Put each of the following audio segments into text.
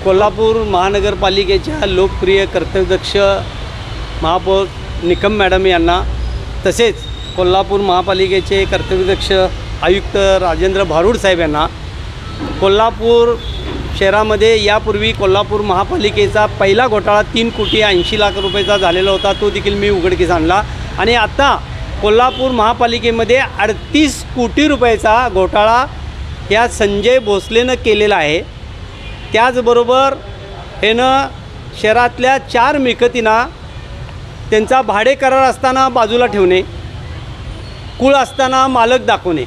कोल्हापूर महानगरपालिकेच्या लोकप्रिय कर्तव्यदक्ष महापौर निकम मॅडम यांना, तसेच कोल्हापूर महापालिकेचे कर्तव्यदक्ष आयुक्त राजेंद्र भारूड साहेब यांना, कोल्हापूर शहरामध्ये यापूर्वी कोल्हापूर महापालिकेचा पहिला घोटाळा 3,80,00,000 रुपयाचा झालेला होता, तो देखील मी उघडकीस आणला. आणि आता कोल्हापूर महापालिकेमध्ये 38 कोटी रुपयाचा घोटाळा या संजय भोसलेनं केलेला आहे. त्याचबरोबर यानं शहरातल्या 4 मिळकतींना त्यांचा भाडे करार असताना बाजूला ठेवणे, कुळ असताना मालक दाखवणे,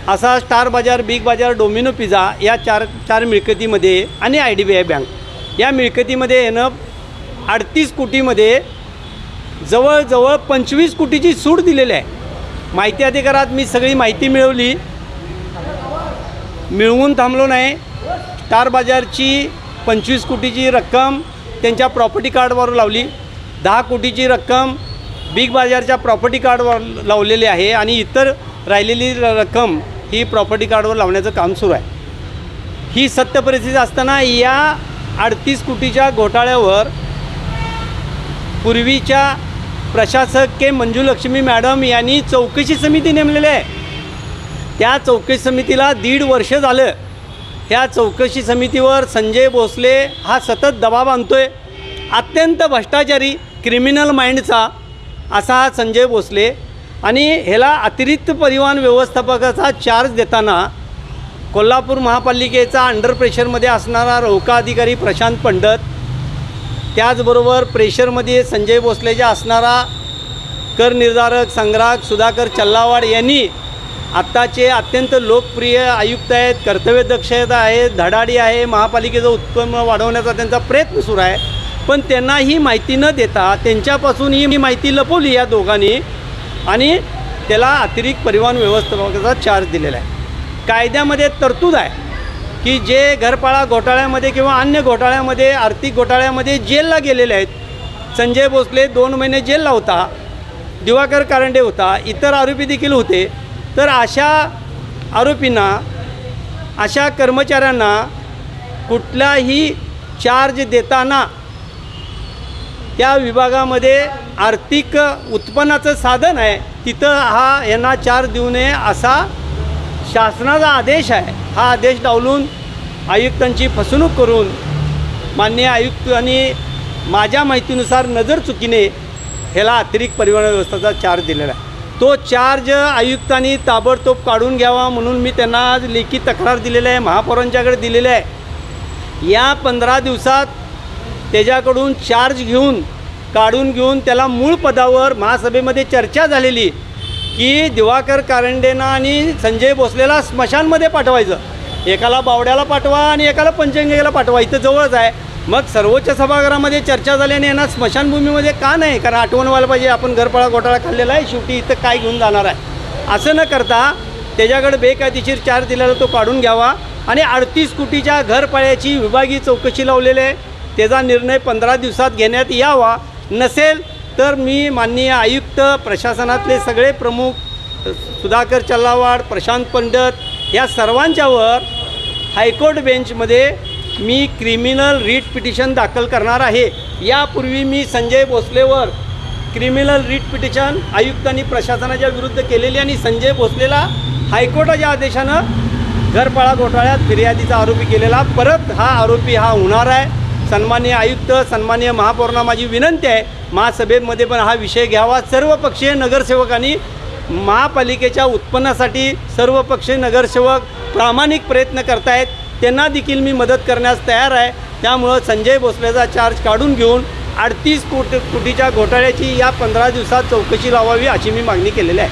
असा स्टार बाजार, बिग बाजार, डोमिनो पिझ्झा या चार मिळकतीमध्ये आणि IDBI बँक या मिळकतीमध्ये यानं 38 कोटीमध्ये जवळजवळ 25 कोटीची सूट दिलेली आहे. माहिती अधिकारात मी सगळी माहिती मिळवून थांबलो नाही. स्टार बाजारची 25 कोटीची रक्कम त्यांच्या प्रॉपर्टी कार्डवर लावली, 10 कोटीची रक्कम बिग बाजारच्या प्रॉपर्टी कार्डवर लावलेली आहे आणि इतर राहिलेली रक्कम ही प्रॉपर्टी कार्डवर लावण्याचं काम सुरू आहे. ही सत्य परिस्थिती असताना या 38 कोटीच्या घोटाळ्यावर पूर्वीच्या प्रशासक के मंजुलक्ष्मी मॅडम यांनी चौकशी समिती नेमलेली आहे. त्या चौकशी समितीला 1.5 वर्ष झालं. त्या चौकशी समितीवर संजय भोसले हा सतत दबाव आणतो आहे. अत्यंत भ्रष्टाचारी, क्रिमिनल माइंडचा असा हा संजय भोसले. आणि ह्याला अतिरिक्त परिवहन व्यवस्थापकाचा चार्ज देताना कोल्हापूर महापालिकेचा अंडर प्रेशरमध्ये असणारा रोका अधिकारी प्रशांत पंडित, त्याचबरोबर प्रेशरमध्ये संजय भोसलेचा असणारा कर निर्धारक संग्राहक सुधाकर चल्लावाड यांनी आत्ताचे अत्यंत लोकप्रिय आयुक्त आहेत, कर्तव्यदक्ष आहेत, धडाडी आहे, महापालिकेचं उत्पन्न वाढवण्याचा त्यांचा प्रयत्न सुरू आहे. पण त्यांना ही माहिती न देता त्यांच्यापासून ही माहिती लपवली या दोघांनी आणि त्याला अतिरिक्त परिवहन व्यवस्थापकाचा चार्ज दिलेला आहे. कायद्यामध्ये तरतूद आहे की जे घरपाळा घोटाळ्यामध्ये किंवा अन्य घोटाळ्यामध्ये, आर्थिक घोटाळ्यामध्ये जेलला गेलेले आहेत, संजय भोसले 2 महिने जेलला होता, दिवाकर कारंडे होता, इतर आरोपी देखील होते. तर अशा आरोपींना, अशा कर्मचाऱ्यांना कुठलाही चार्ज देताना त्या विभागामध्ये आर्थिक उत्पन्नाचं साधन आहे तिथं यांना चार्ज देऊ नये असा शासनाचा आदेश आहे. हा आदेश डावलून आयुक्तांची फसवणूक करून माननीय आयुक्तांनी माझ्या माहितीनुसार नजर चुकीने ह्याला अतिरिक्त परिवहन व्यवस्थेचा चार्ज दिलेला आहे. तो चार्ज आयुक्तांनी ताबडतोब काढून घ्यावा म्हणून मी त्यांना आज लेखी तक्रार दिलेली आहे, महापौरांच्याकडे दिलेली आहे. या 15 दिवसात त्याच्याकडून चार्ज काढून घेऊन त्याला मूळ पदावर महासभेमध्ये चर्चा झालेली की दिवाकर कारंडेंना आणि संजय भोसलेला स्मशानमध्ये पाठवायचं. एकाला बावड्याला पाठवा आणि एकाला पंचगंगेला पाठवा, इथं जवळच आहे. मग सर्वोच्च सभागृहामध्ये चर्चा झाल्याने यांना स्मशानभूमीमध्ये का नाही? कारण आठवण व्हायला पाहिजे आपण घरपाळा घोटाळा खाल्लेला आहे, शेवटी इथं काय घेऊन जाणार आहे. असं न करता त्याच्याकडे बेकायदेशीर चार्ज दिलेला तो काढून घ्यावा आणि 38 कोटीच्या घरपाळ्याची विभागीय चौकशी लावलेली आहे. त्याचा निर्णय 15 दिवसात घेण्यात यावा. नसेल तर मी माननीय आयुक्त, प्रशासनातले सगळे प्रमुख, सुधाकर चल्लावाड, प्रशांत पंडित या सर्वांच्यावर हायकोर्ट बेंचमध्ये मी क्रिमिनल रिट पिटिशन दाखल करणार आहे. यापूर्वी मी संजय भोसलेवर क्रिमिनल रिट पिटिशन आयुक्तांनी प्रशासनाच्या विरुद्ध केलेली आणि संजय भोसलेला हायकोर्टाच्या आदेशानं घरपाळा घोटाळ्यात फिर्यादीचा आरोपी केलेला. परत हा आरोपी होणार आहे. सन्माननीय आयुक्त, सन्माननीय महापौरांना माझी विनंती आहे, महासभेमध्ये पण हा विषय घ्यावा. सर्वपक्षीय नगरसेवकांनी महापालिकेच्या उत्पन्नासाठी सर्वपक्षीय नगरसेवक प्रामाणिक प्रयत्न करतायत, त्यांना देखील मी मदत करण्यास तयार आहे. त्यामुळं संजय भोसलेचा चार्ज काढून घेऊन 38 कोटीच्या घोटाळ्याची या 15 दिवसात चौकशी लावावी अशी मी मागणी केलेली आहे.